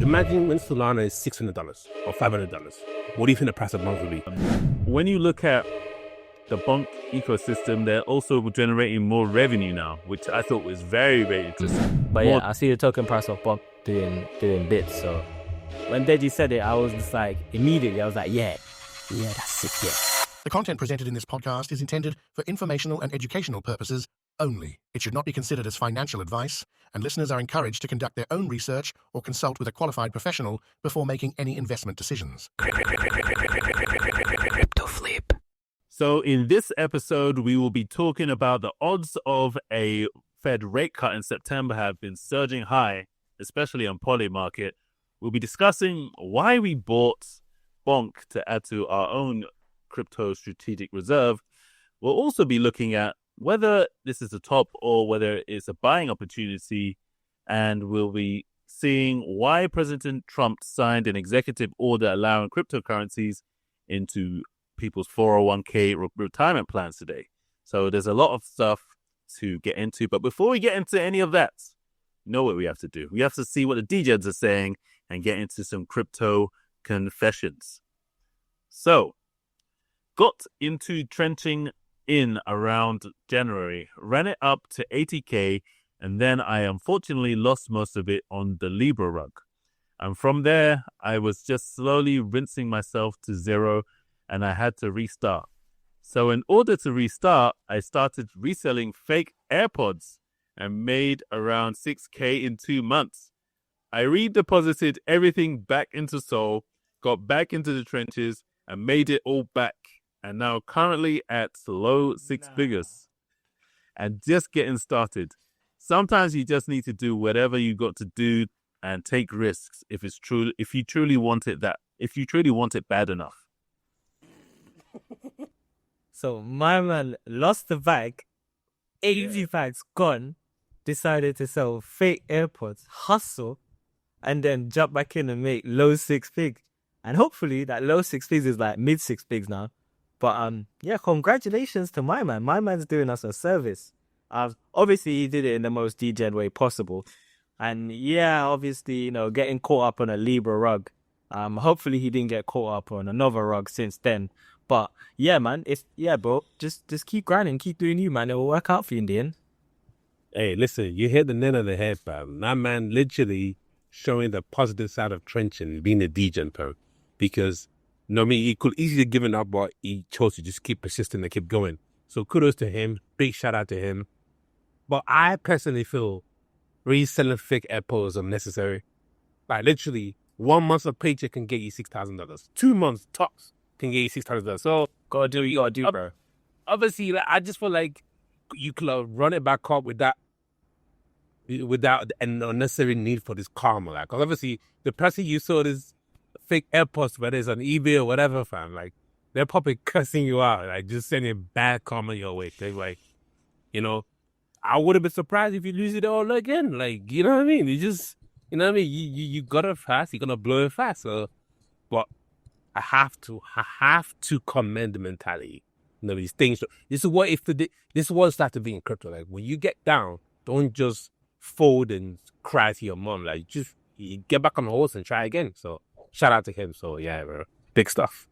Imagine when Solana is $600 or $500. What do you think the price of Bonk will be? When you look at the Bonk ecosystem, they're also generating more revenue now, which I thought was very, very interesting. But yeah, I see the token price of Bonk doing bits. So when Deji said it, I was just like, immediately, I was like, yeah, that's sick, yeah. The content presented in this podcast is intended for informational and educational purposes only. It should not be considered as financial advice, and listeners are encouraged to conduct their own research or consult with a qualified professional before making any investment decisions. Crypto flip. So in this episode, we will be talking about the odds of a Fed rate cut in September have been surging high, especially on Poly Market. We'll be discussing why we bought Bonk to add to our own crypto strategic reserve. We'll also be looking at whether this is a top or whether it's a buying opportunity, and we'll be seeing why President Trump signed an executive order allowing cryptocurrencies into people's 401k retirement plans today. So there's a lot of stuff to get into, but before we get into any of that, you know what we have to do. We have to see what the DJs are saying and get into some crypto confessions. So, got into trenching in around January, ran it up to 80k, and then I unfortunately lost most of it on the Libra rug. And from there, I was just slowly rinsing myself to zero, and I had to restart. So in order to restart, I started reselling fake AirPods and made around 6k in 2 months. I redeposited everything back into Sol, got back into the trenches, and made it all back. And now currently at low six figures and just getting started. Sometimes you just need to do whatever you got to do and take risks if you truly want it bad enough. So my man lost the bag, 80 bags gone, decided to sell fake AirPods, hustle, and then jump back in and make low six figs. And hopefully that low six figs is like mid six figs now. But yeah, congratulations to my man. My man's doing us a service. Obviously, he did it in the most degen way possible. And yeah, obviously, getting caught up on a Libra rug. Hopefully, he didn't get caught up on another rug since then. But yeah, man, bro, just keep grinding, keep doing you, man. It will work out for you in the end. Hey, listen, you hit the nail on the head, fam. That man literally showing the positive side of trenching, being a degen, bro. Because he could easily give it up, but he chose to just keep persisting and keep going. So kudos to him. Big shout out to him. But I personally feel reselling fake AirPods is unnecessary. Like literally, 1 month of paycheck can get you $6,000. 2 months tops can get you $6,000. So Gotta do what you gotta do, bro. Obviously, I just feel like you could run it back up without an unnecessary need for this karma. Like, 'cause obviously, the person you saw this fake AirPods, whether it's on eBay or whatever, fam, like, they're probably cussing you out, like, just sending bad karma your way. They're like, I would have been surprised if you lose it all again. Like, you know what I mean? You just, you got it fast, you're gonna blow it fast. So, but I have to commend the mentality. These things. This is what starts to be in crypto. Like, when you get down, don't just fold and cry to your mom. Like, just you get back on the horse and try again. So, shout out to him. So, yeah, bro. Big stuff.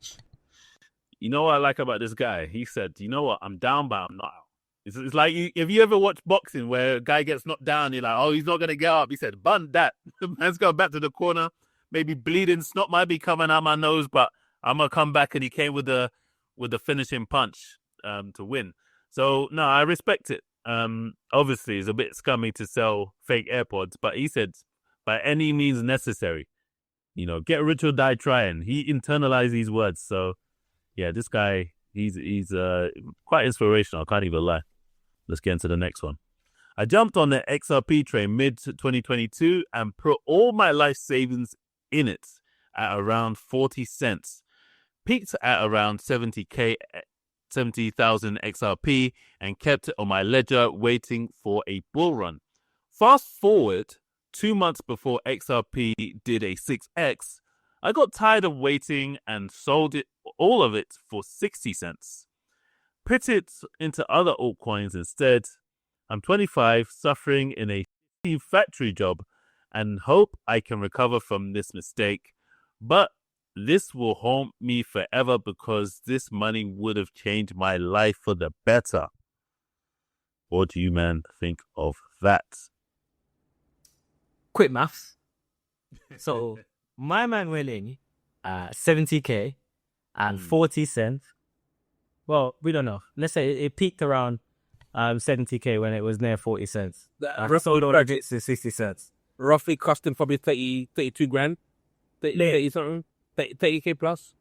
You know what I like about this guy? He said, you know what? I'm down, but I'm not out. It's like, if you ever watch boxing where a guy gets knocked down, you're like, oh, he's not going to get up. He said, bun that. The man's going back to the corner, maybe bleeding. Snot might be coming out my nose, but I'm going to come back. And he came with the finishing punch to win. So, no, I respect it. Obviously, it's a bit scummy to sell fake AirPods, but he said, by any means necessary. Get rich or die trying. He internalized these words. So, yeah, this guy, he's quite inspirational. I can't even lie. Let's get into the next one. I jumped on the XRP train mid-2022 and put all my life savings in it at around 40 cents. Peaked at around 70,000 XRP and kept it on my ledger waiting for a bull run. Fast forward 2 months before XRP did a 6x, I got tired of waiting and sold all of it for 60 cents. Put it into other altcoins instead. I'm 25, suffering in a factory job, and hope I can recover from this mistake. But this will haunt me forever because this money would have changed my life for the better. What do you, man, think of that? Quick maths. So my man went in 70k and 40 cents. Well, we don't know. Let's say it peaked around 70k when it was near 40 cents. Sold all the bits to 60 cents. Roughly costing probably 32 grand. 30 something. 30k plus.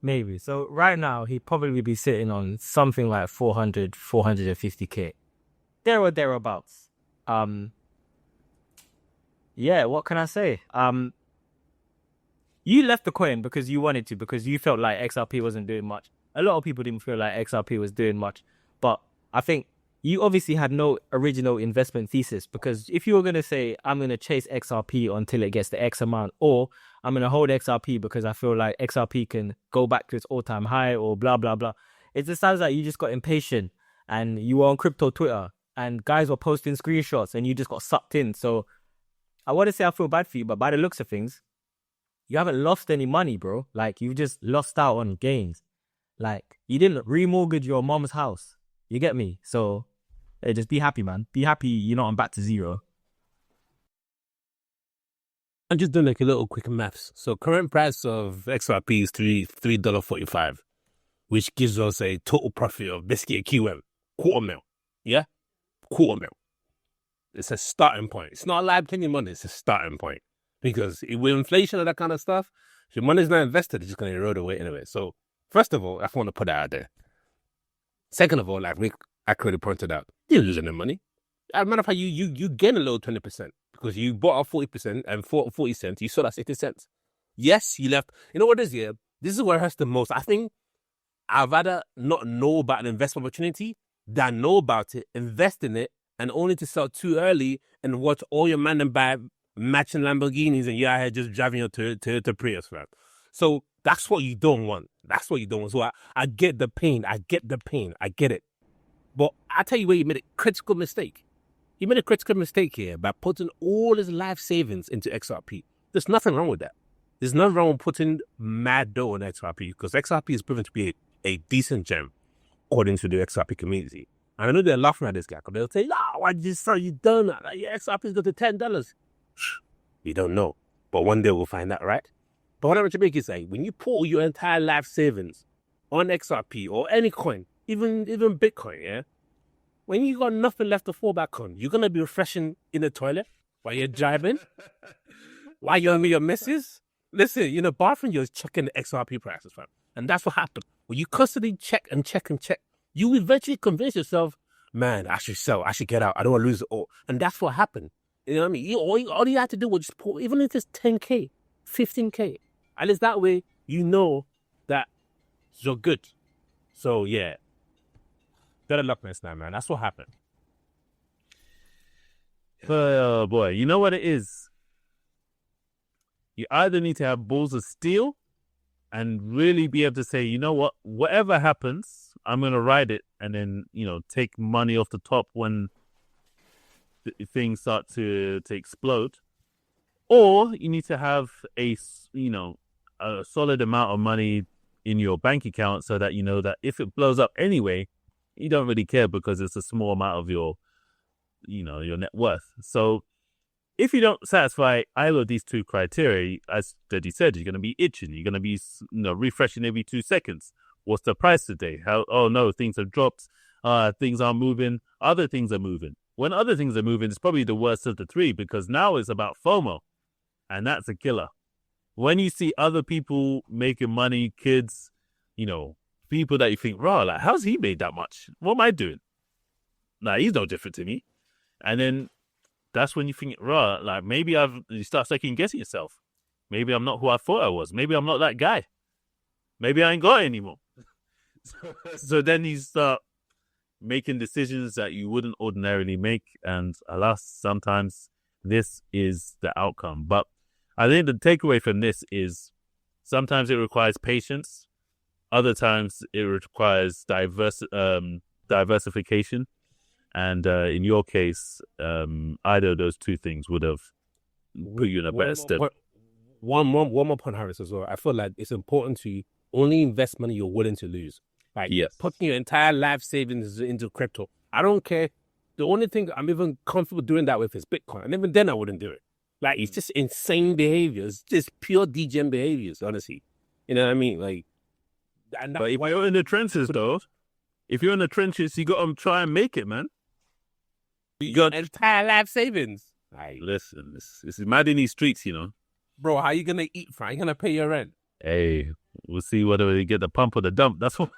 Maybe. So right now, he'd probably be sitting on something like 400, 450k. There or thereabouts. Yeah, what can I say? You left the coin because you wanted to, because you felt like XRP wasn't doing much. A lot of people didn't feel like XRP was doing much. But I think you obviously had no original investment thesis, because if you were going to say, I'm going to chase XRP until it gets to X amount, or I'm going to hold XRP because I feel like XRP can go back to its all-time high, or blah, blah, blah. It just sounds like you just got impatient and you were on crypto Twitter and guys were posting screenshots and you just got sucked in. So I want to say I feel bad for you, but by the looks of things, you haven't lost any money, bro. Like, you just lost out on gains. Like, you didn't remortgage your mom's house. You get me? So, hey, just be happy, man. Be happy you're not on back to zero. I'm just doing like a little quick maths. So current price of XRP is $3.45, which gives us a total profit of basically a QM, $250,000. Yeah? $250,000. It's a starting point. It's not a live penny money. It's a starting point. Because with inflation and that kind of stuff, if your money's not invested, it's just going to erode away anyway. So, first of all, I want to put that out there. Second of all, like Rick accurately pointed out, you're losing the money. As a matter of fact, you gain a little 20% because you bought out 40% and 40 cents, you sold at 60 cents. Yes, you left. You know what it is here? This is where it hurts the most. I think I'd rather not know about an investment opportunity than know about it, invest in it, and only to sell too early and watch all your man buy matching Lamborghinis and you're out here just driving your Toyota Prius, man. So that's what you don't want. That's what you don't want. So I get the pain. I get it. But I tell you where you made a critical mistake. He made a critical mistake here by putting all his life savings into XRP. There's nothing wrong with that. There's nothing wrong with putting mad dough on XRP, because XRP is proven to be a decent gem according to the XRP community. And I know they're laughing at this guy because they'll say, "Oh, I just saw you done that. Like, yeah, XRP's got to $10. You don't know. But one day we'll find out, right? But what I'm trying to make is like, when you put your entire life savings on XRP or any coin, even Bitcoin, yeah, when you got nothing left to fall back on, you're going to be refreshing in the toilet while you're driving, while you're on your missus. Listen, in the bathroom, you're checking the XRP prices, fam. And that's what happened. When you constantly check, you eventually convince yourself, man, I should sell, I should get out, I don't want to lose it all. And that's what happened. You know what I mean? All you had to do was just put, even if it's 10K, 15K. At least that way, you know that you're good. So, yeah. Better luck next time, man. That's what happened. Oh, boy. You know what it is? You either need to have balls of steel and really be able to say, you know what? Whatever happens, I'm going to ride it and then, take money off the top when things start to explode, or you need to have a solid amount of money in your bank account so that you know that if it blows up anyway, you don't really care because it's a small amount of your net worth. So if you don't satisfy either of these two criteria, as Deji said, you're going to be itching. You're going to be refreshing every 2 seconds. What's the price today? Oh no, things have dropped. Things are moving. Other things are moving. When other things are moving, it's probably the worst of the three, because now it's about FOMO, and that's a killer. When you see other people making money, kids, people that you think, raw, like, how's he made that much? What am I doing? Nah, he's no different to me. And then that's when you think, raw, like, maybe you start second guessing yourself. Maybe I'm not who I thought I was. Maybe I'm not that guy. Maybe I ain't got it anymore. So then you start making decisions that you wouldn't ordinarily make, and alas, sometimes this is the outcome. But I think the takeaway from this is sometimes it requires patience, other times it requires diversification, and in your case, either of those two things would have put you in a better step. One more point, Harris, as well. I feel like it's important to only invest money you're willing to lose. Like, Yes. putting your entire life savings into crypto. I don't care. The only thing I'm even comfortable doing that with is Bitcoin. And even then, I wouldn't do it. Like, it's just insane behaviors. Just pure degen behaviors, honestly. You know what I mean? Like, and But if you're in the trenches, though, if you're in the trenches, you got to try and make it, man. your entire life savings. Like, Listen, it's mad in these streets, you know. bro, how you going to eat, fam? How you going to pay your rent? Hey, we'll see whether we get the pump or the dump. That's what.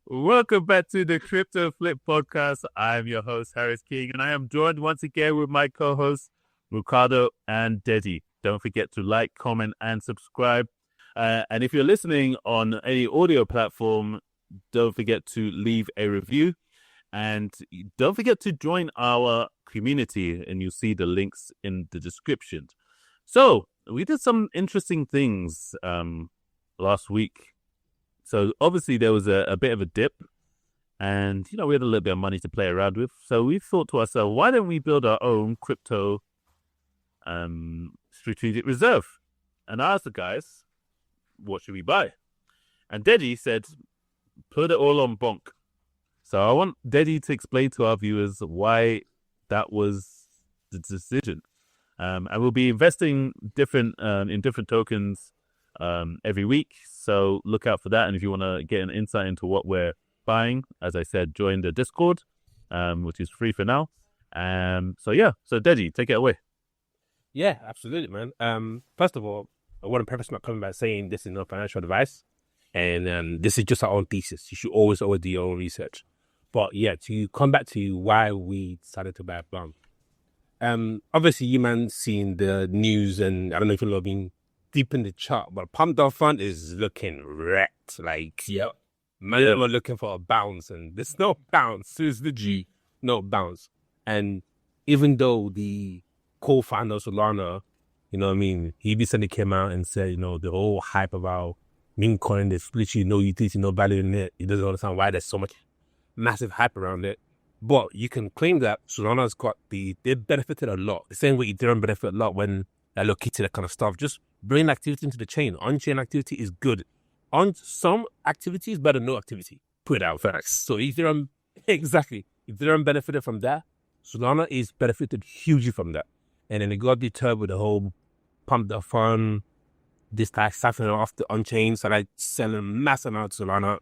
Welcome back to the Crypto Flip Podcast. I'm your host, Harris King, and I am joined once again with my co-hosts, Ricardo and Deji. Don't forget to like, comment, and subscribe. And if you're listening on any audio platform, don't forget to leave a review. And don't forget to join our community, and you'll see the links in the description. So we did some interesting things last week. So obviously there was a bit of a dip, and we had a little bit of money to play around with. So we thought to ourselves, why don't we build our own crypto strategic reserve? And I asked the guys, what should we buy? And Deji said, put it all on Bonk. So I want Deji to explain to our viewers why that was the decision. And we'll be investing in different tokens every week. So look out for that. And if you want to get an insight into what we're buying, as I said, join the Discord, which is free for now. So Deji, take it away. Yeah, absolutely, man. First of all, I want to preface my comment by saying this is not financial advice, and this is just our own thesis. You should always do your own research. But yeah, to come back to why we decided to buy Bonk. Obviously, you man seen the news, and I don't know if you've been deep in the chart, but Pump.Fund is looking wrecked. Like, man, we're looking for a bounce, and there's no bounce. It's the G, no bounce. And even though the co-founder Solana, you know what I mean, he recently came out and said, the whole hype about meme coin, there's literally no utility, no value in it. He doesn't understand why there's so much massive hype around it. But you can claim that Solana's they benefited a lot. The same way Ethereum benefited a lot when they look into that kind of stuff. Just bring activity into the chain. On-chain activity is good. On some activities, better no activity. Put it out facts. So Ethereum benefited from that. Solana is benefited hugely from that. And then it got deterred with the whole Pump.Fund, this guy siphoning off the on-chain, so like selling massive amounts of Solana.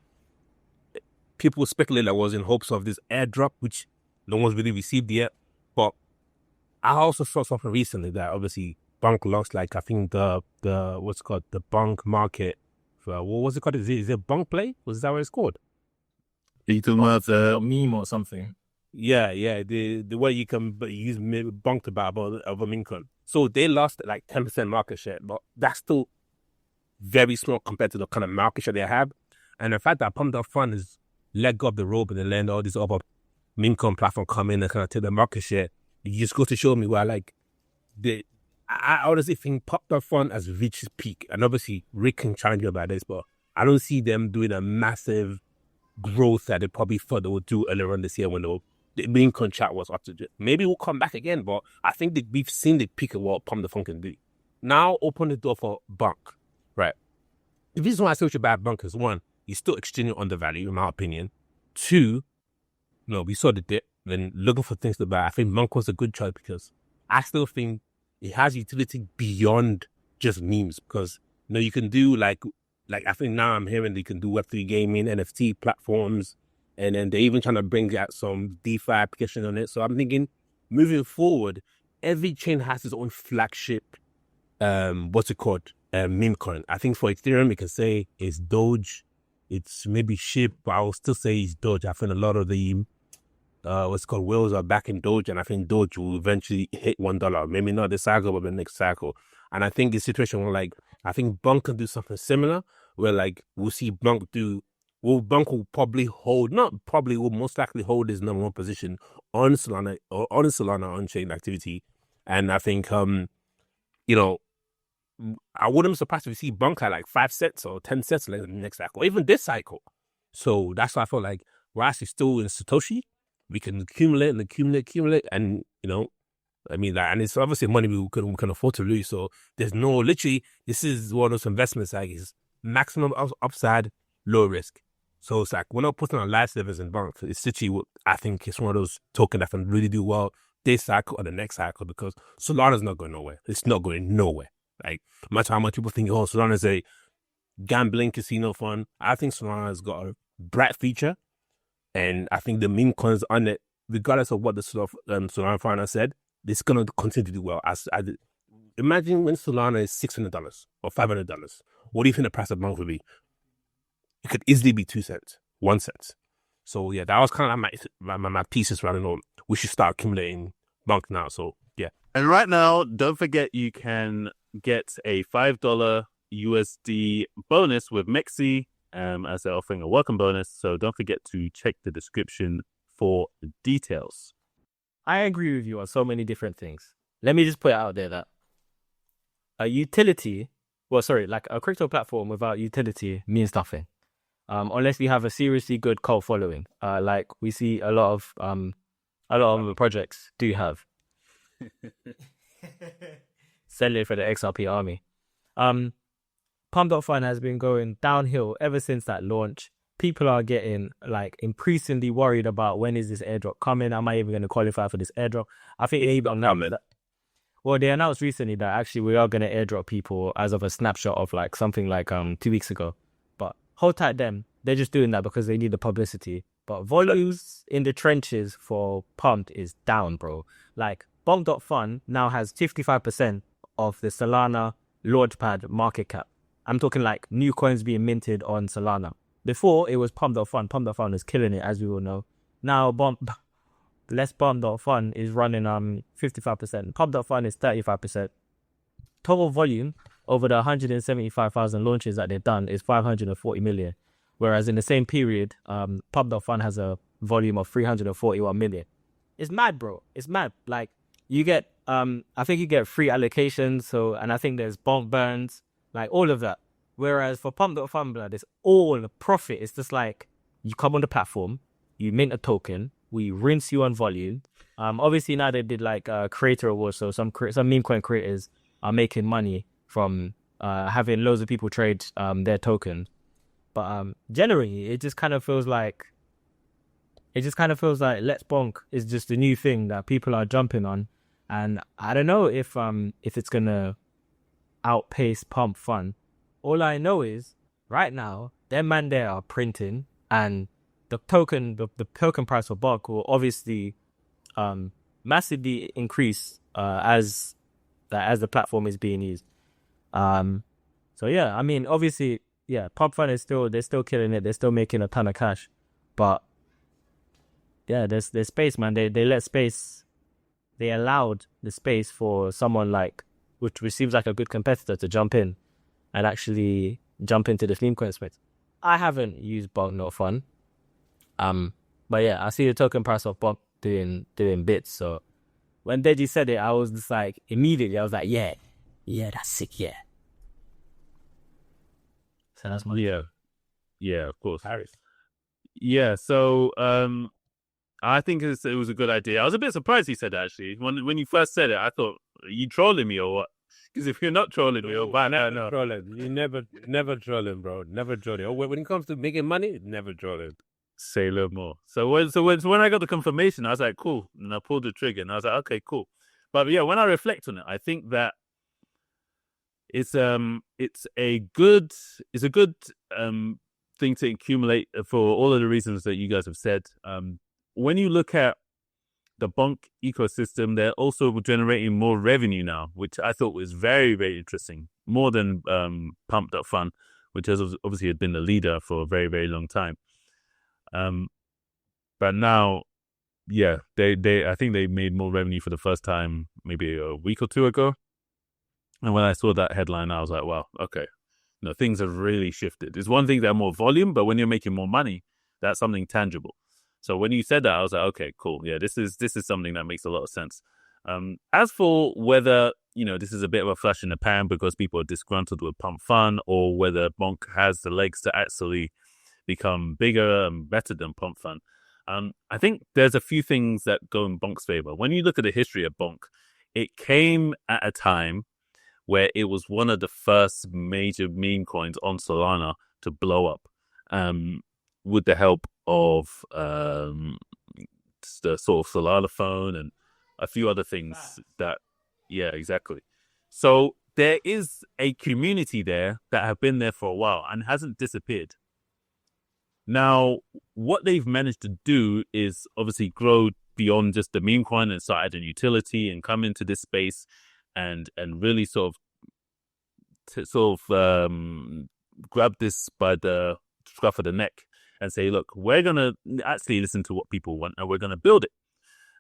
People speculate that was in hopes of this airdrop, which no one's really received yet. But I also saw something recently that obviously Bonk lost, like I think the what's called the Bonk market. For, what was it called? Is it Bonk Play? Was that what it's called? Are you talking about a meme or something? Yeah. The way you can use Bonk to buy of a meme coin. So they lost like 10% market share, but that's still very small compared to the kind of market share they have. And the fact that Pump.Fund is let go of the rope and then let all these other meme coin platform come in and kind of take the market share, you just go to show me why, like, I honestly think Pump.Fund has reached its peak. And obviously, Rick can challenge you about this, but I don't see them doing a massive growth that they probably thought they would do earlier on this year when the meme coin chat was up to it. Maybe we'll come back again, but I think that we've seen the peak of what Pump.Fund can do. Now, open the door for Bonk, right? The reason why I say we should buy Bonk is, one, he's still extremely undervalued, in my opinion. Two, we saw the dip, then looking for things to buy. I think Bonk was a good choice because I still think it has utility beyond just memes. Because you can do like I think now I'm hearing they can do Web3 gaming, NFT platforms, and then they're even trying to bring out some DeFi application on it. So I'm thinking, moving forward, every chain has its own flagship. Meme coin. I think for Ethereum, you can say it's Doge. It's maybe SHIB, but I will still say it's Doge. I think a lot of the whales are back in Doge, and I think Doge will eventually hit $1. Maybe not this cycle, but the next cycle. And I think the situation where I think Bonk can do something similar, where we'll see Bonk Bonk will probably will most likely hold his number one position on Solana or on Solana on-chain activity. And I think I wouldn't be surprised if we see Bonk at like 5 cents or 10 cents later in the next cycle, or even this cycle. So that's why I feel like we're actually still in Satoshi, we can accumulate and accumulate, and I mean, and it's obviously money we can afford to lose. So there's no, literally, this is one of those investments like is maximum upside, low risk. So it's like we're not putting on life savers in Bonk. It's literally, I think it's one of those tokens that can really do well this cycle or the next cycle, because Solana's not going nowhere. It's not going nowhere. Like, no matter how much people think, oh, Solana's a gambling casino fund, I think Solana's got a bright future, and I think the meme coins on it, regardless of what the Solana founder said, it's going to continue to do well. Imagine when Solana is $600 or $500. What do you think the price of Bonk would be? It could easily be 2 cents, 1 cent. So yeah, that was kind of like my thesis running on. We should start accumulating Bonk now. So yeah. And right now, don't forget you can get a $5 USD bonus with MEXC as they're offering a welcome bonus. So don't forget to check the description for details. I agree with you on so many different things. Let me just put it out there that a utility, like a crypto platform without utility means nothing. Unless we have a seriously good cult following, like we see a lot of the projects do have. Sell it for the XRP army. Pump.fun has been going downhill ever since that launch. People are getting like increasingly worried about when is this airdrop coming? Am I even going to qualify for this airdrop? I think they announced recently that actually we are going to airdrop people as of a snapshot of like something like 2 weeks ago. But hold tight them. They're just doing that because they need the publicity. But volumes in the trenches for Pumped is down, bro. Like Bonk.fun now has 55% of the Solana Launchpad market cap. I'm talking like new coins being minted on Solana. Before, it was Pump.fun. Pump.fun is killing it, as we all know. Now, Pump.fun is running 55%. Pump.fun is 35%. Total volume over the 175,000 launches that they've done is 540 million. Whereas in the same period, Pump.fun has a volume of 341 million. It's mad, bro. It's mad. Like, you get, I think you get free allocations. And I think there's Bonk burns, like all of that. Whereas for Pump.fun, blood, it's all profit. It's just like you come on the platform, you mint a token, we rinse you on volume. Obviously now they did like creator awards, so some meme coin creators are making money from having loads of people trade their token. But generally, it just kind of feels like Let's Bonk is just a new thing that people are jumping on, and I don't know if it's gonna outpace Pump Fun. All I know is right now, them man there are printing, and the token price for Bonk will obviously massively increase as the platform is being used. So yeah, I mean, obviously, yeah, Pump Fun they're still killing it. They're still making a ton of cash, but yeah, there's space, man. They let space. They allowed the space for someone like, which seems like a good competitor to jump in and actually jump into the meme coin space. I haven't used Bonk.fun. But yeah, I see the token price of Bonk doing bits. So when Deji said it, I was just like, immediately, I was like, yeah, that's sick, yeah. So that's my... Yeah, of course. Harris. Yeah, so I think it was a good idea. I was a bit surprised he said that, actually. When you first said it, I thought, are you trolling me or what? Because if you're not trolling me, you're bad. No. Trolling. You never trolling, bro. Never trolling. When it comes to making money, never trolling. Say a little more. So when I got the confirmation, I was like, cool. And I pulled the trigger and I was like, okay, cool. But yeah, when I reflect on it, I think that it's a good thing to accumulate for all of the reasons that you guys have said. When you look at the Bonk ecosystem, they're also generating more revenue now, which I thought was very, very interesting. More than Pump.fun, which has obviously been the leader for a very, very long time. But now, yeah, I think they made more revenue for the first time maybe a week or two ago. And when I saw that headline, I was like, wow, okay. Things have really shifted. It's one thing that more volume, but when you're making more money, that's something tangible. So when you said that, I was like, okay, cool. Yeah, this is something that makes a lot of sense. As for whether, this is a bit of a flash in the pan because people are disgruntled with Pump Fun, or whether Bonk has the legs to actually become bigger and better than Pump Fun, I think there's a few things that go in Bonk's favor. When you look at the history of Bonk, it came at a time where it was one of the first major meme coins on Solana to blow up, with the help of the sort of Solana phone and a few other things that, yeah, exactly. So there is a community there that have been there for a while and hasn't disappeared. Now, what they've managed to do is obviously grow beyond just the meme coin and start adding utility and come into this space and really sort of grab this by the scruff of the neck and say, look, we're going to actually listen to what people want and we're going to build it.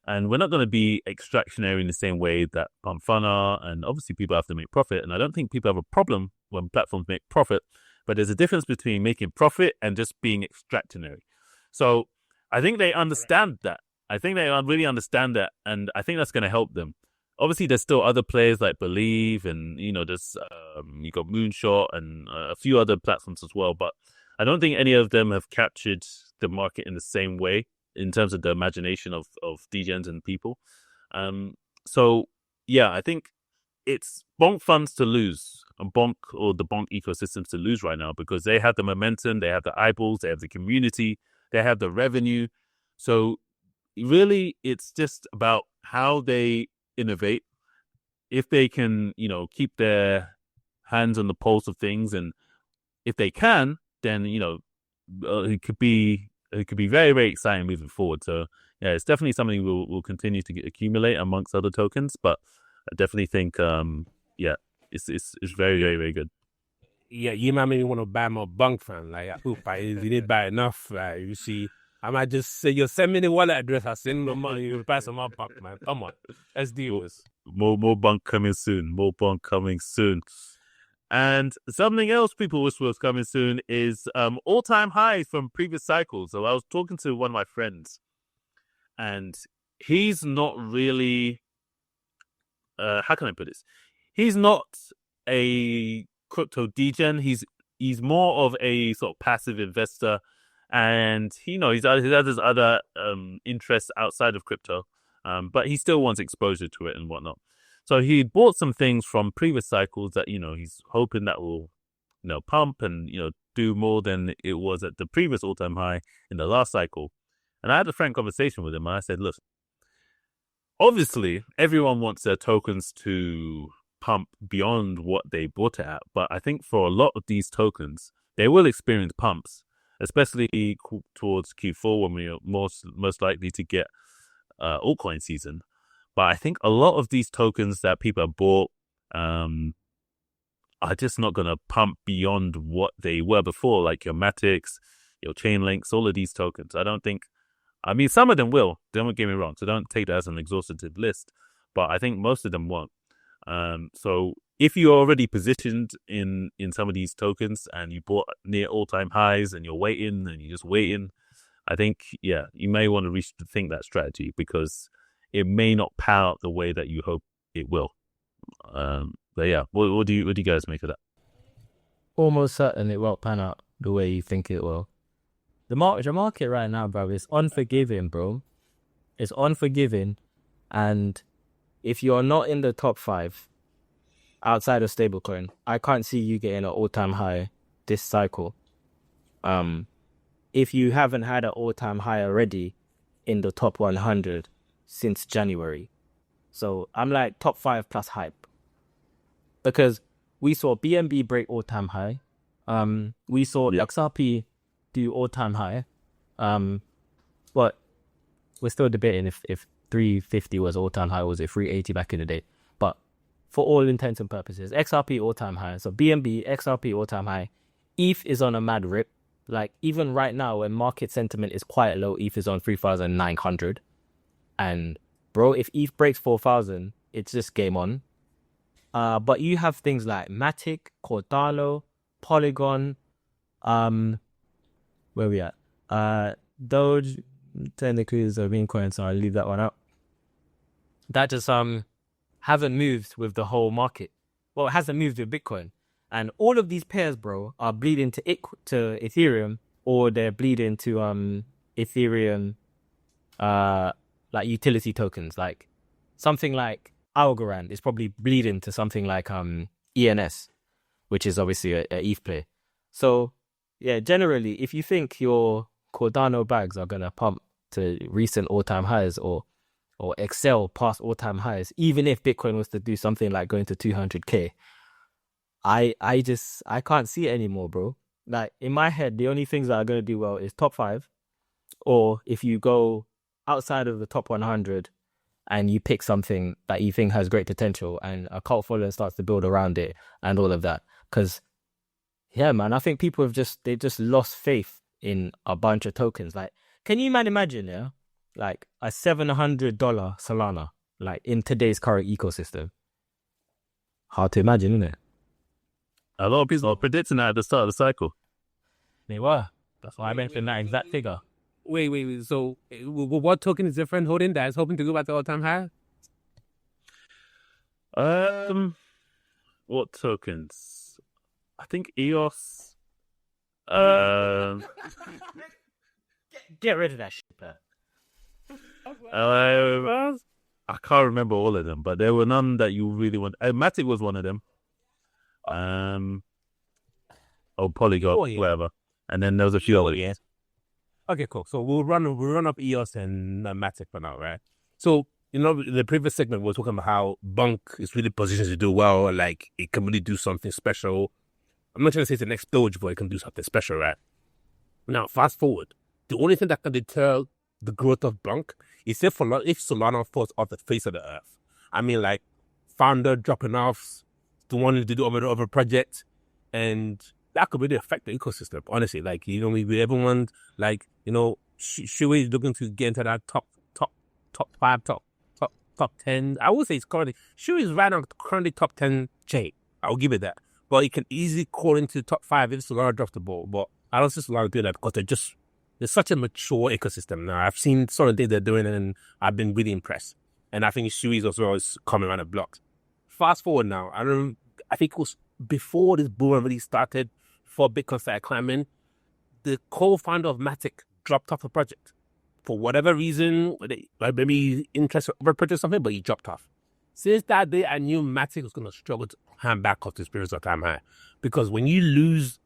And we're not going to be extractionary in the same way that Pump Fun are. And obviously people have to make profit. And I don't think people have a problem when platforms make profit. But there's a difference between making profit and just being extractionary. So I think they understand that. I think they really understand that. And I think that's going to help them. Obviously, there's still other players like Believe and, there's you got Moonshot and a few other platforms as well. But I don't think any of them have captured the market in the same way in terms of the imagination of degens and people. So, yeah, I think it's Bonk funds to lose and Bonk or the Bonk ecosystems to lose right now because they have the momentum, they have the eyeballs, they have the community, they have the revenue. So really, it's just about how they innovate. If they can, keep their hands on the pulse of things, and if they can, then, it could be very, very exciting moving forward. So yeah, it's definitely something we'll continue to accumulate amongst other tokens, but I definitely think, it's very, very, very good. Yeah, you might make me want to buy more Bonk, fam. Like, you didn't buy enough. Like, you see, I might just say, send me the wallet address. I'll send the money. You buy some more Bonk, man. Come on, let's do this. More Bonk coming soon. More Bonk coming soon. And something else people wish was coming soon is all-time highs from previous cycles. So I was talking to one of my friends, and he's not really, how can I put this? He's not a crypto degen. He's more of a sort of passive investor, and he has his other interests outside of crypto, but he still wants exposure to it and whatnot. So he bought some things from previous cycles that, he's hoping that will, pump and, do more than it was at the previous all-time high in the last cycle. And I had a frank conversation with him. And I said, look, obviously everyone wants their tokens to pump beyond what they bought it at. But I think for a lot of these tokens, they will experience pumps, especially towards Q4 when we are most likely to get altcoin season. But I think a lot of these tokens that people have bought are just not going to pump beyond what they were before, like your Matics, your Chainlinks, all of these tokens. Some of them will, don't get me wrong, so don't take that as an exhaustive list, but I think most of them won't. So if you're already positioned in some of these tokens and you bought near all-time highs and you're waiting and you're just waiting, I think, you may want to rethink that strategy because it may not pan out the way that you hope it will. But yeah, what do you guys make of that? Almost certain it won't pan out the way you think it will. The market right now, bro, is unforgiving, bro. It's unforgiving, and if you're not in the top 5 outside of stablecoin, I can't see you getting an all-time high this cycle. If you haven't had an all-time high already in the top 100 since January. So I'm like top 5 plus hype. Because we saw BNB break all-time high. We saw XRP do all-time high. But we're still debating if 350 was all-time high or was it 380 back in the day. But for all intents and purposes, XRP all-time high. So BNB, XRP all-time high. ETH is on a mad rip. Like even right now when market sentiment is quite low, ETH is on 3,900. And bro, if ETH breaks 4,000, it's just game on. But you have things like Matic, Cordalo, Polygon, where we at? Doge, technically is a meme coin, so I'll leave that one out. That just haven't moved with the whole market. Well, it hasn't moved with Bitcoin. And all of these pairs, bro, are bleeding to Ethereum, or they're bleeding to Ethereum like utility tokens, like something like Algorand is probably bleeding to something like ENS, which is obviously a ETH play. So yeah, generally, if you think your Cardano bags are gonna pump to recent all-time highs or excel past all-time highs, even if Bitcoin was to do something like going to 200k, I can't see it anymore, bro. Like in my head, the only things that are gonna do well is top 5, or if you go outside of the top 100 and you pick something that you think has great potential and a cult following starts to build around it and all of that. Because yeah, man, I think people they just lost faith in a bunch of tokens. Like, can you imagine, yeah, like a $700 Solana, like in today's current ecosystem? Hard to imagine, isn't it? A lot of people are predicting that at the start of the cycle. They were. That's why I mentioned that exact figure. Wait. So, what token is different holding that is hoping to go back to all-time high? What tokens? I think EOS. Get rid of that shit, man. I can't remember all of them, but there were none that you really want. Matic was one of them. Polygon, whatever. And then there was a few others. Yeah. Okay, cool. So we'll run up EOS and Matic for now, right? So, the previous segment we were talking about how Bonk is really positioned to do well, like it can really do something special. I'm not trying to say it's the next Doge, but it can do something special, right? Now, fast forward. The only thing that can deter the growth of Bonk is if Solana falls off the face of the earth. I mean, like, founder dropping off, the one to do over project, and that could really affect the ecosystem, honestly. Like, everyone, like, Shui is looking to get into that top 5, top 10. I would say it's currently, Shui is right on currently top 10 chain. I'll give it that. But it can easily call into the top 5 if Solana drops the ball. But I don't see Solana do that because they're such a mature ecosystem now. I've seen some of the things they're doing and I've been really impressed. And I think Shui as well is coming around the block. Fast forward now, I think it was before this boom really started, before Bitcoin started climbing, the co-founder of Matic dropped off the project. For whatever reason, maybe interest or purchase something, but he dropped off. Since that day, I knew Matic was going to struggle to hand back off this period of time high. Because when you lose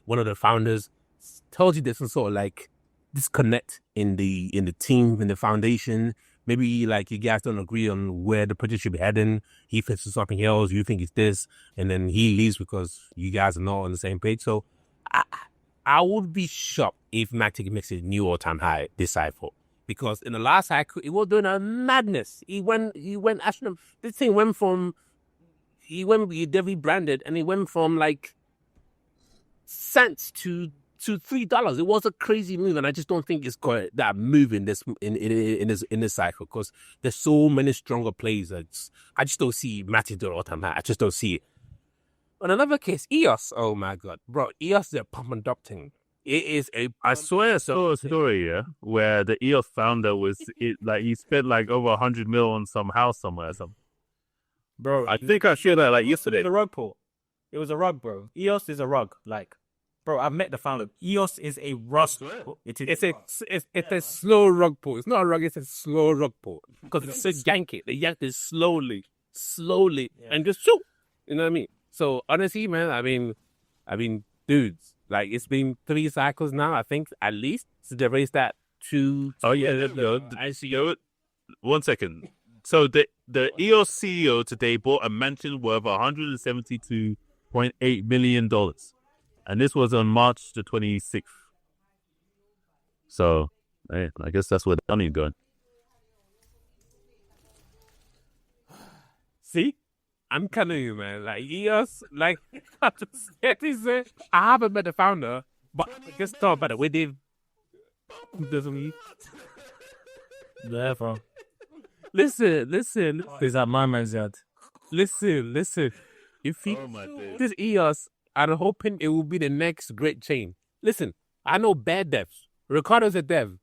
one of the founders, it tells you there's some sort of like disconnect in the team, in the foundation. Maybe like you guys don't agree on where the project should be heading. He thinks it's something else, you think it's this, and then he leaves because you guys are not on the same page. So I would be shocked if Matic makes a new all-time high this cycle. Because in the last cycle, it was doing a madness. He rebranded, and he went from like cents to $3. It was a crazy move, and I just don't think it's got that move in this cycle because there's so many stronger plays. I just don't see Matic do all-time high. I just don't see it. On another case, EOS. Oh my god, bro! EOS is a pump and dump thing. It is a. I swear I saw a story, where the EOS founder he spent like over 100 mil on some house somewhere or something. Bro, I think I shared that like yesterday. It was a rug pull. It was a rug, bro. EOS is a rug. Like, bro, I've met the founder. EOS is a rug. It's a slow rug pull. It's not a rug. It's a slow rug pull because it's a yank it. They yank it slowly, and just shoot. You know what I mean? So honestly, man, I mean, dudes, like it's been 3 cycles now. I think at least to they raised that to. Oh yeah, I see. One second. So the EOS CEO today bought a mansion worth $172.8 million, and this was on March the 26th. So, hey, I guess that's where the money's going. See, I'm telling you, man. Like EOS, like I haven't met the founder, but I guess talk about the way they've doesn't he? Yeah, bro. Listen. Is that my man's yard? Listen. If he this EOS, I'm hoping it will be the next great chain. Listen, I know bad devs. Ricardo's a dev.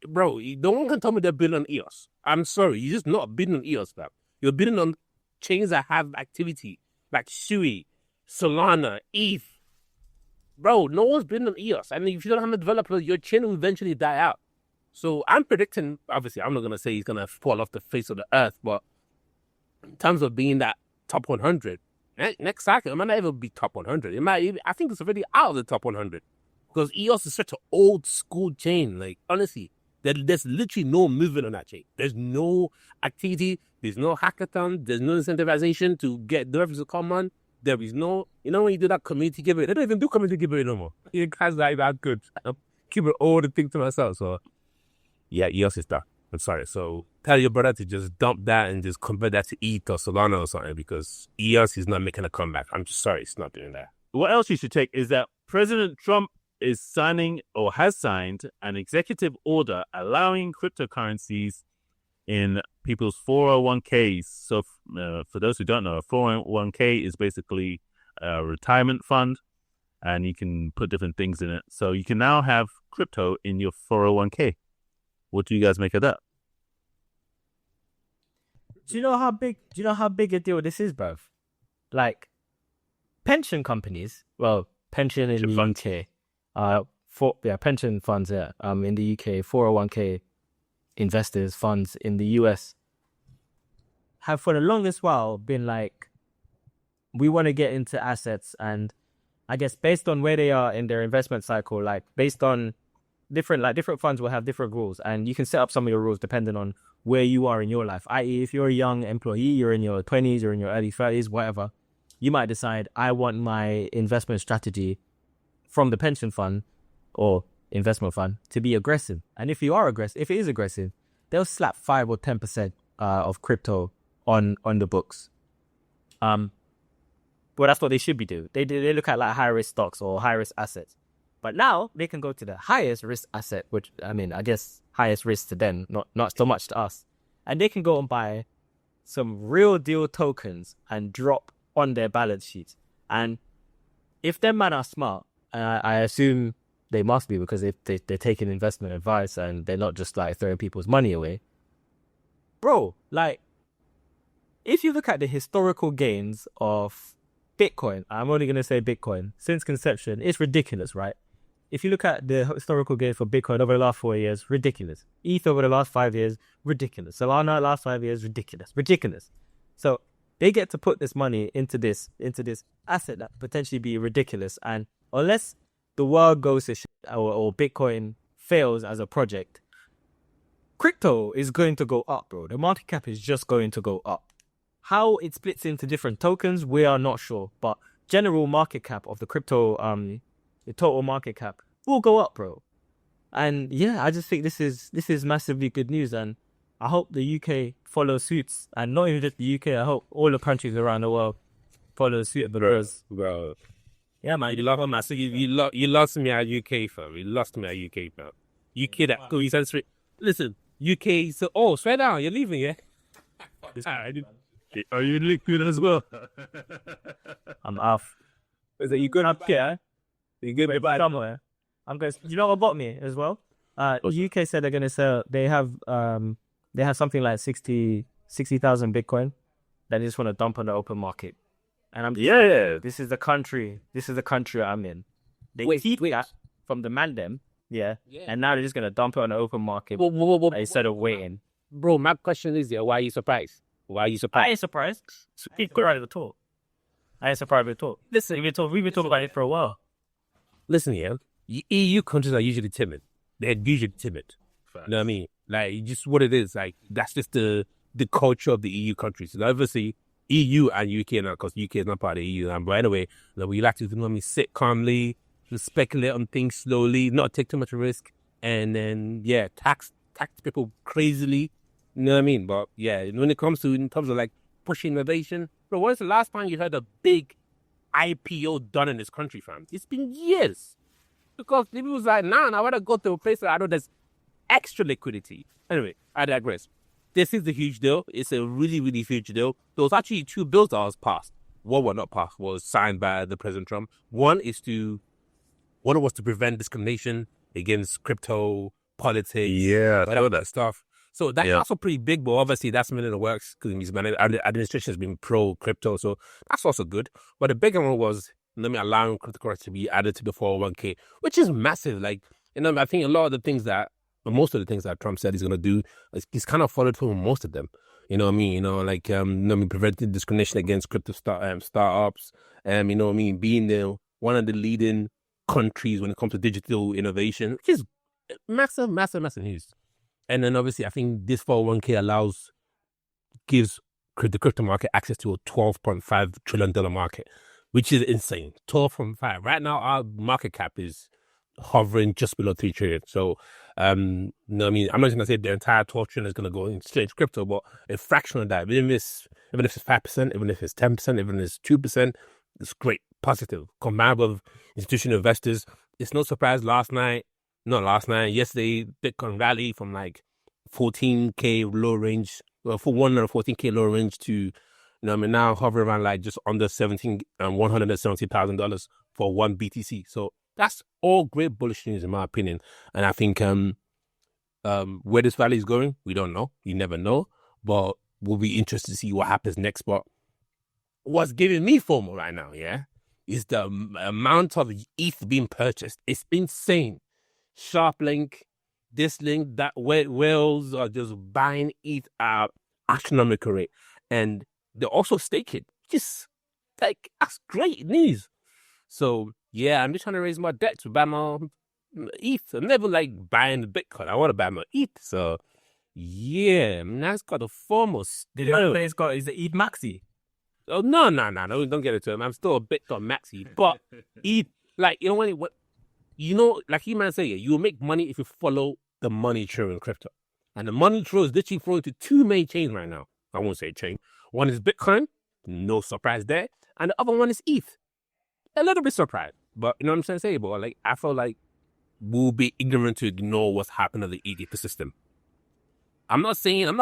Bro, no one can tell me they're building on EOS. I'm sorry, you're just not building on EOS, fam. You're building on chains that have activity, like Shui, Solana, ETH. Bro, no one's building on EOS. And if you don't have a developer, your chain will eventually die out. So I'm predicting, obviously, I'm not going to say he's going to fall off the face of the earth, but in terms of being that top 100, next cycle, it might not even be top 100. It might even, I think it's already out of the top 100 because EOS is such an old school chain. Like, honestly, there's literally no movement on that chain. There's no activity. There's no hackathon. There's no incentivization to get the revenue to come on. There is no, when you do that community giveaway, they don't even do community giveaway no more. You guys like that good. I'm keeping all the things to myself. So, yeah, EOS is that. I'm sorry. So tell your brother to just dump that and just convert that to ETH or Solana or something because EOS is not making a comeback. I'm just sorry. It's not doing that. What else you should take is that President Trump is signing or has signed an executive order allowing cryptocurrencies in people's 401ks. So for those who don't know, a 401k is basically a retirement fund and you can put different things in it. So you can now have crypto in your 401k. What do you guys make of that? Do you know how big a deal this is, bruv? Like, pension companies, well, pension in the UK, pension funds, in the UK, 401k investors, funds in the US, have for the longest while been like, we want to get into assets, and I guess based on where they are in their investment cycle, like based on different funds will have different rules, and you can set up some of your rules depending on where you are in your life. I.e., if you're a young employee, you're in your 20s, you're in your early 30s, whatever, you might decide, I want my investment strategy from the pension fund or investment fund to be aggressive. And if it is aggressive, they'll slap 5 or 10% of crypto on the books. Well, that's what they should be doing. They look at like high risk stocks or high risk assets. But now they can go to the highest risk asset, which, I mean, I guess highest risk to them, not so much to us. And they can go and buy some real deal tokens and drop on their balance sheet. And if them man are smart, I assume they must be, because if they're taking investment advice and they're not just like throwing people's money away. Bro, like, if you look at the historical gains of Bitcoin, I'm only going to say Bitcoin, since conception, it's ridiculous, right? If you look at the historical gain for Bitcoin over the last 4 years, ridiculous. ETH over the last 5 years, ridiculous. Solana last 5 years, ridiculous. So they get to put this money into this asset that potentially be ridiculous. And unless the world goes to shit or Bitcoin fails as a project, crypto is going to go up, bro. The market cap is just going to go up. How it splits into different tokens, we are not sure. But general market cap of the crypto, the total market cap will go up, bro. And yeah, I just think this is massively good news, and I hope the UK follows suit, and not even just the UK. I hope all the countries around the world follow suit. Because, bro, yeah, man, you lost me. So you lost me at UK, fam. You lost me at UK, fam. UK that cool. You said straight. Listen, UK. So swear down. You're leaving, yeah? Are you liquid as well? I'm off. Is that you good up here? You good? Somewhere. I'm going. You know what bought me as well? UK said they're going to sell. They have something like 60,000 Bitcoin that they just want to dump on the open market. And I'm This is the country I'm in. They keep that from the Mandem, yeah, and now they're just going to dump it on the open market instead of waiting. Bro, my question is, why are you surprised? I ain't surprised. Keep right at the talk. I ain't surprised at all. Listen, we've been talking about it for a while. Listen here, EU countries are usually timid. They're usually timid. Facts. You know what I mean? Like, just what it is. Like, that's just the culture of the EU countries. So obviously, EU and UK now, because UK is not part of the EU. And by the way, we like to sit calmly, just speculate on things slowly, not take too much risk, and then tax people crazily. You know what I mean? But yeah, when it comes to in terms of like pushing innovation, bro, when's the last time you heard a big IPO done in this country, fam? It's been years. Because people was like, nah, I want to go to a place where I know there's extra liquidity. Anyway, I digress. This is a huge deal. It's a really, really huge deal. There was actually 2 bills that was passed. One was not passed, was signed by the President Trump. One was to prevent discrimination against crypto, politics, all that stuff. So that's also pretty big, but obviously that's been in the works because the administration has been pro-crypto, so that's also good. But the bigger one was allowing cryptocurrency to be added to the 401k, which is massive. Like, I think a lot of the things that most of the things that Trump said he's going to do, he's kind of followed through on most of them. You know what I mean? You know, like, preventing discrimination against crypto startups, you know what I mean? Being one of the leading countries when it comes to digital innovation, which is massive, massive, massive news. And then obviously, I think this 401k gives the crypto market access to a $12.5 trillion market, which is insane. 12.5. Right now, our market cap is hovering just below 3 trillion. So, you know what I mean? I'm not going to say the entire 12 trillion is going to go in straight to crypto, but a fraction of that, even if it's 5%, even if it's 10%, even if it's 2%, it's great, positive. Combined with institutional investors, it's no surprise yesterday, Bitcoin rallied from like 14K low range, for $114K low range to, you know, I mean, now hovering around like just under $170,000 for one BTC. So that's all great bullish news in my opinion. And I think where this rally is going, we don't know. You never know. But we'll be interested to see what happens next. But what's giving me FOMO right now, is the amount of ETH being purchased. It's insane. SharpLink, this link, that whales are just buying ETH at astronomical rate. And they're also staking. Just like, that's great news. So yeah, I'm just trying to raise my debt to buy my ETH. I'm never like buying the Bitcoin. I want to buy my ETH. So yeah, that's got the foremost. Did you know it's got, is it ETH Maxi? Oh no, don't get it to him. I'm still a Bitcoin maxi, but ETH, like, you know, like you might say, you will make money if you follow the money trail in crypto. And the money trail is literally flowing to two main chains right now. I won't say chain. One is Bitcoin, no surprise there. And the other one is ETH. A little bit surprised, but you know what I'm trying to say, but like, I feel like we'll be ignorant to ignore what's happened to the ETH ecosystem. I'm not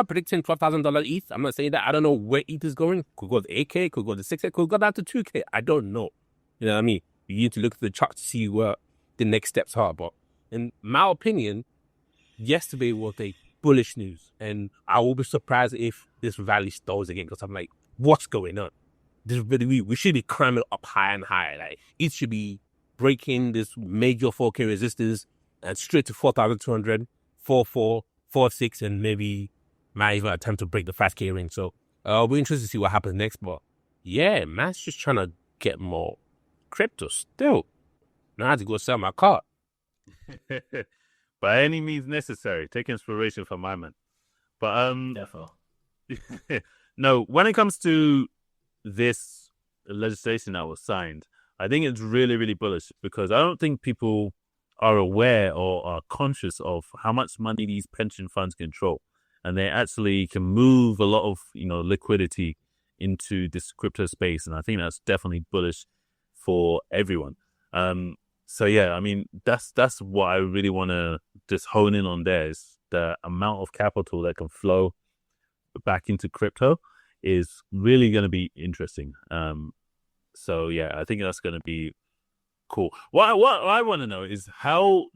predicting $12,000 ETH. I'm not saying that. I don't know where ETH is going. Could go to 8K, could go to 6K, could go down to 2K. I don't know. You know what I mean? You need to look at the chart to see where the next steps are. But in my opinion, yesterday was a bullish news. And I will be surprised if this rally stalls again, because I'm like, what's going on? We should be climbing up higher and higher. Like, it should be breaking this major 4K resistance and straight to 4,200, 4.4, 4.6, and maybe might even attempt to break the 5K range. So I'll be interested to see what happens next. But yeah, man's just trying to get more crypto still. Now I have to go sell my car. By any means necessary. Take inspiration from my man. But Definitely. no, when it comes to this legislation that was signed, I think it's really, really bullish, because I don't think people are aware or are conscious of how much money these pension funds control, and they actually can move a lot of, you know, liquidity into this crypto space. And I think that's definitely bullish for everyone. So yeah, I mean, that's what I really want to just hone in on there, is the amount of capital that can flow back into crypto is really going to be interesting. So yeah, I think that's going to be cool. What I want to know is how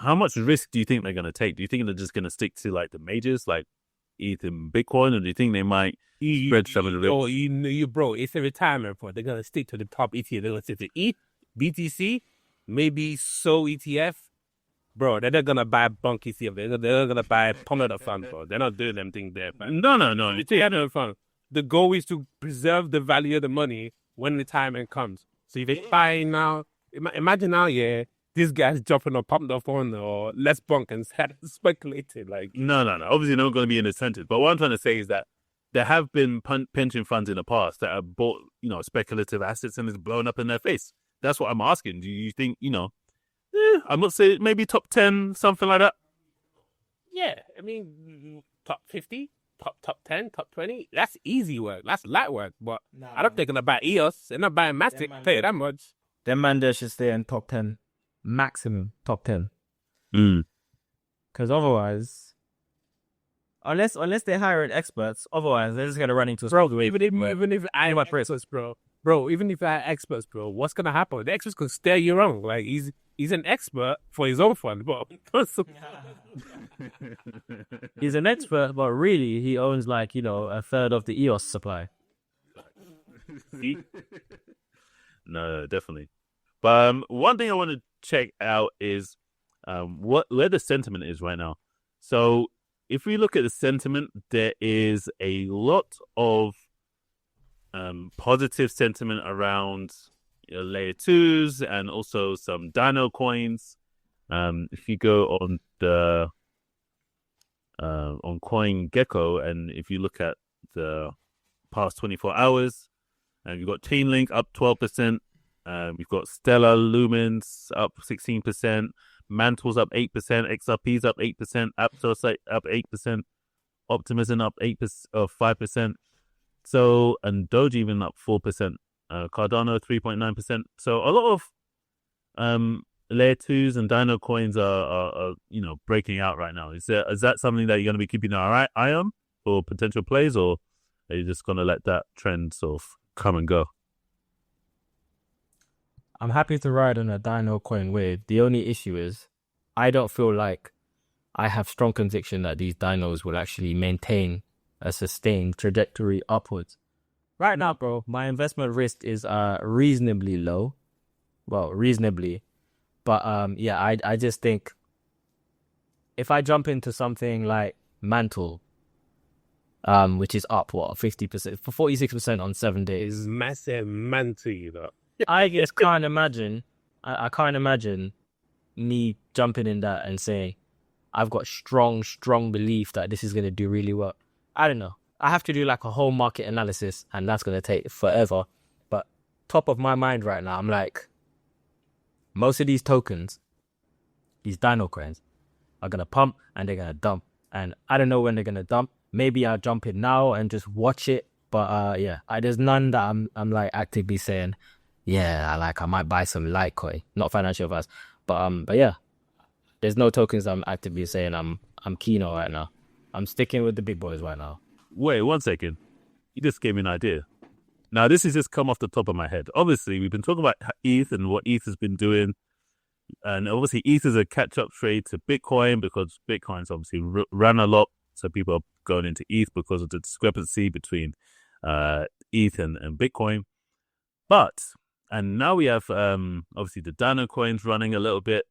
much risk do you think they're going to take? Do you think they're just going to stick to like the majors, like ETH and Bitcoin, or do you think they might spread some of the risk? Oh, bro, it's a retirement point. They're going to stick to the top ETF. They're going to stick to ETH, BTC, maybe SO ETF. Bro, they're not going to buy Bonk ETF. They're going to buy Pomada Fund, bro. They're not doing them things there, man. No. It's a fund. The goal is to preserve the value of the money when retirement comes. So if they buy now, imagine now, this guy's jumping on Pomada Fund or Let's Bonk and speculating. Like, no. Obviously, not going to be an incentive. But what I'm trying to say is that there have been pension funds in the past that have bought, you know, speculative assets and it's blown up in their face. That's what I'm asking. Do you think, you know, I'm not saying maybe top 10, something like that? Yeah, I mean, top 50, top 10, top 20. That's easy work. That's light work. But I don't think they're going to buy EOS. They're not buying Mastic. Tell you that much. Them man there should stay in top 10. Maximum top 10. Because otherwise, unless they're hiring experts, otherwise they're just going to run into a bro. Even if I have experts, bro, even if I have experts, bro, what's going to happen? The experts could steer you wrong. Like, he's an expert for his own fund, but he's an expert, but really he owns, like, you know, a third of the EOS supply. No, definitely. But one thing I want to check out is where the sentiment is right now. So if we look at the sentiment, there is a lot of positive sentiment around layer 2s and also some dino coins. If you go on the on CoinGecko, and if you look at the past 24 hours, and you've got Chainlink up 12%, we've got Stellar Lumens up 16%, Mantle's up 8%, XRP's up 8%, Aptos up 8%, Optimism up 5%. So, and Doge even up 4%, Cardano 3.9%. So a lot of layer 2s and dino coins are breaking out right now. Is that something that you're going to be keeping an eye on for potential plays, or are you just going to let that trend sort of come and go? I'm happy to ride on a dino coin wave. The only issue is I don't feel like I have strong conviction that these dinos will actually maintain a sustained trajectory upwards. Right now, bro, my investment risk is reasonably low. Well, reasonably. But I just think if I jump into something like Mantle, which is up, 50%, for 46% on 7 days. It's massive Mantle, you know. I just can't imagine. I can't imagine me jumping in that and saying, I've got strong belief that this is going to do really well. I don't know. I have to do like a whole market analysis, and that's going to take forever. But top of my mind right now, I'm like, most of these tokens, these dino coins, are going to pump and they're going to dump. And I don't know when they're going to dump. Maybe I'll jump in now and just watch it. But there's none that I'm like actively saying, I might buy some Litecoin. Not financial advice. But yeah, there's no tokens I'm actively saying I'm keen on right now. I'm sticking with the big boys right now. Wait 1 second. You just gave me an idea. Now, this has just come off the top of my head. Obviously, we've been talking about ETH and what ETH has been doing. And obviously, ETH is a catch-up trade to Bitcoin because Bitcoin's obviously ran a lot. So people are going into ETH because of the discrepancy between ETH and Bitcoin. And now we have obviously the Dino coins running a little bit.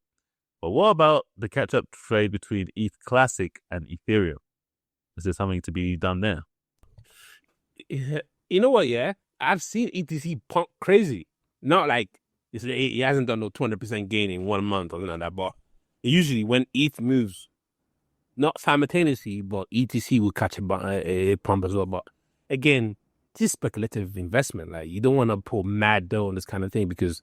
But what about the catch-up trade between ETH Classic and Ethereum? Is there something to be done there? You know what, yeah? I've seen ETC pump crazy. Not like it hasn't done no 200% gain in 1 month or something like that, but usually when ETH moves, not simultaneously, but ETC will catch a pump as well. But again, this is speculative investment. Like, you don't want to put mad dough on this kind of thing because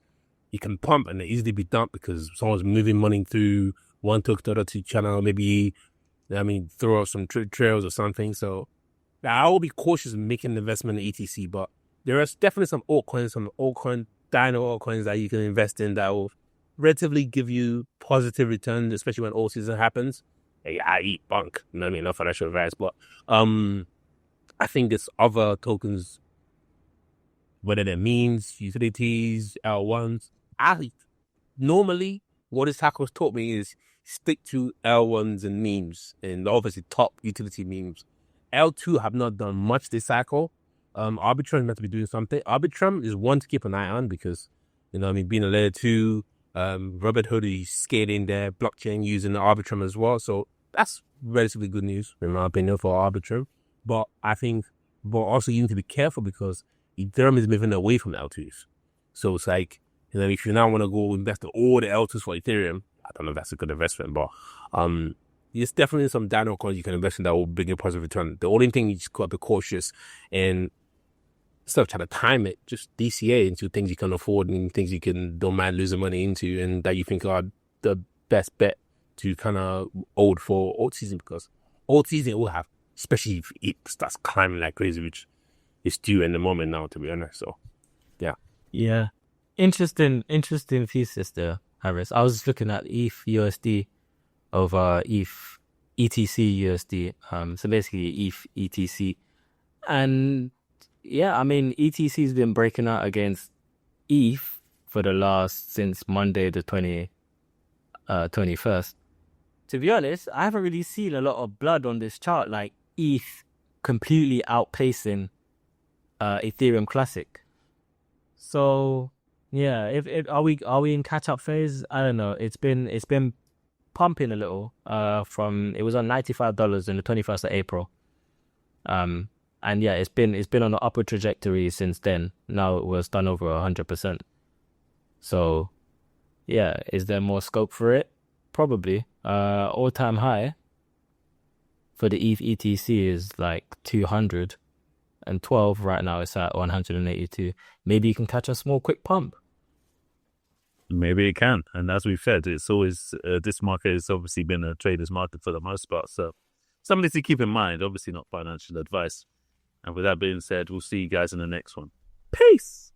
you can pump and it easily be dumped because someone's moving money through one token to the other channel, maybe, throw out some trails or something. So I will be cautious in making an investment in ETC, but there are definitely some dino altcoins that you can invest in that will relatively give you positive returns, especially when all season happens. Hey, I eat Bonk, you know what I mean? Not financial advice, but I think there's other tokens, whether they're memes, utilities, L1s. Normally, what this hack has taught me is stick to L1s and memes, and obviously top utility memes. L2 have not done much this cycle. Arbitrum is meant to be doing something. Arbitrum is one to keep an eye on because, being a layer 2, Robert Hood is scaling their blockchain using the Arbitrum as well. So that's relatively good news, in my opinion, for Arbitrum. But also you need to be careful because Ethereum is moving away from L2s. So it's like, if you now want to go invest in all the L2s for Ethereum, I don't know if that's a good investment, but there's definitely some dino coins you can invest in that will bring a positive return. The only thing you just got to be cautious and instead of trying to time it, just DCA into things you can afford and things you don't mind losing money into and that you think are the best bet to kind of hold for alt season, because alt season will have, especially if it starts climbing like crazy, which is due in the moment now, to be honest. So, yeah. Yeah. Interesting thesis there, Harris. I was just looking at ETH USD over ETH ETC USD. So basically ETH ETC. And yeah, ETC has been breaking out against ETH for since Monday the 21st. To be honest, I haven't really seen a lot of blood on this chart, like ETH completely outpacing Ethereum Classic. So yeah, are we in catch up phase? I don't know. It's been pumping a little. It was on $95 on the 21st of April. And yeah, it's been on an upward trajectory since then. Now it was done over 100%. So yeah, is there more scope for it? Probably. All-time high for the ETH ETC is like 212. Right now it's at 182. Maybe you can catch a small quick pump. Maybe it can. And as we've said, it's always, this market has obviously been a trader's market for the most part. So something to keep in mind, obviously not financial advice. And with that being said, we'll see you guys in the next one. Peace.